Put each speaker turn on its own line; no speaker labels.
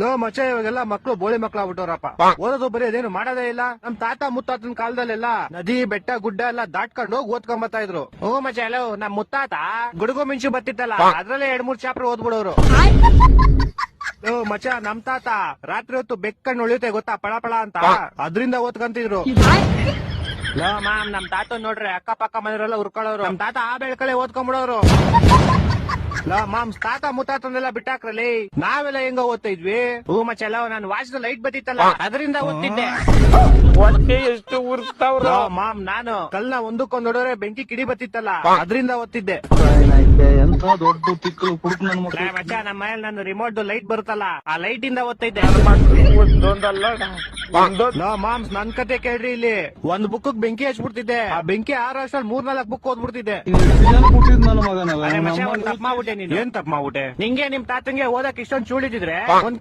Low ಮಚ್ಚ ಇವಾಗೆಲ್ಲ ಮಕ್ಳು ಬೋಳಿ ಮಕ್ಳು ಆಗ್ಬಿಟ್ಟವ್ರಪ್ಪ. ಓದೋದು ಬರೀ ಅದೇನು ಮಾಡೋದೇ ಇಲ್ಲ. ನಮ್ ತಾತ ಮುತ್ತಾತನ ಕಾಲದಲ್ಲೆಲ್ಲ ನದಿ ಬೆಟ್ಟ ಗುಡ್ಡ ಎಲ್ಲ ದಾಟ್ಕೊಂಡು ಹೋಗಿ ಓದ್ಕೊಂಬತ್ತಾ ಇದ್ರು. ಓ ಮಚ್ಚ ಎಲ್ಲೋ ನಮ್ ಮುತ್ತಾತ ಗುಡುಗು ಮಿಂಚು ಬತ್ತಿತ್ತಲ್ಲ ಅದ್ರಲ್ಲೇ 2-3 ಚಾಪ್ಟರ್ ಓದ್ಬಿಡೋರು. ಓ ಮಚ್ಚ ನಮ್ ತಾತ ರಾತ್ರಿ ಹೊತ್ತು ಬೆಕ್ಕಣ್ಣು ಉಳಿಯುತ್ತೆ ಗೊತ್ತಾ ಪಳ ಪಳ ಅಂತ ಅದ್ರಿಂದ ಓದ್ಕಂತಿದ್ರು. ಲೋ ಮಾಮ್ ನಮ್ ತಾತ ನೋಡ್ರಿ ಅಕ್ಕ ಪಕ್ಕ ಮನೆಯವರೆಲ್ಲ ಉರ್ಕೊಳ್ಳೋರು. ನಮ್ ತಾತ ಆ ಬೆಳ್ಕಳೆ ಓದ್ಕೊಂಡ್ಬಿಡೋರು. ಲೋ ಮಾಮ್ಸ್ ತಾತ ಮುತ್ತಾತನೆಲ್ಲ ಬಿಟ್ಟಾಕ್ರಲ್ಲಿ ನಾವೆಲ್ಲ ಹೆಂಗ ಓದ್ತಾ ಇದ್ವಿ. ಹೂ ಮಚ್ಚಲ್ಲ ನಾನು ವಾಚ್ದ ಲೈಟ್ ಬತ್ತಿತ್ತಲ್ಲ ಅದರಿಂದ ಓದ್ತಿದ್ದೆ.
ಹೊಟ್ಟೆ ಎಷ್ಟು ಉರ್ತಾವ್ರ
ಮಾಮ್ ನಾನು ಕಲ್ನ ಒಂದಕ್ಕೊಂದ್ ಹೊಡೋರೆ ಬೆಂಕಿ ಕಿಡಿ ಬತ್ತಿತ್ತಲ್ಲ ಅದರಿಂದ ಓದ್ತಿದ್ದೆ.
ಎಂತ ದೊಡ್ಡ ತಿಕ್ಕಲು ಕುಡುಕ್ ನನ್
ಲೇ ಮಚ್ಚ ನಮ್ಮ ಮನೇಲಿ ನಾನು ರಿಮೋಟ್ ಲೈಟ್ ಬರುತ್ತಲ್ಲ ಆ ಲೈಟ್ ಇಂದ ಓದ್ತಿದ್ದೆ.
ಒಂದೊಂದಲ್ಲ
ಲೋ ಮಾಮ್ಸ್ ನನ್ ಕತೆ ಕೇಳ್ರಿ ಇಲ್ಲಿ. ಒಂದ್ ಬುಕ್ ಬೆಂಕಿ ಹಚ್ಬಿಡ್ತಿದ್ದೆ. ಆ ಬೆಂಕಿ 6 ವರ್ಷದಲ್ಲಿ 3-4 ಬುಕ್ ಓದ್ಬಿಡ್ತಿದ್ದೆ.
ಕೊಟ್ಟಿದ್ ನನ್ನ ಮಗನ
ಅರೆ ಮಚ್ಚ ಒಂದ್ ತಪ್ಪ ಮಾಡ್ಬಿಟ್ಟೆ ನೀನು. ಏನ್ ತಪ್ಪ ಮಾಡ್ಬಿಟ್ಟೆ? ನಿಂಗೆ ನಿಮ್ ತಾತಂಗೆ ಓದಕ್ ಇಷ್ಟೊಂದು ಚೂಳಿದಿದ್ರೆ ಒಂದ್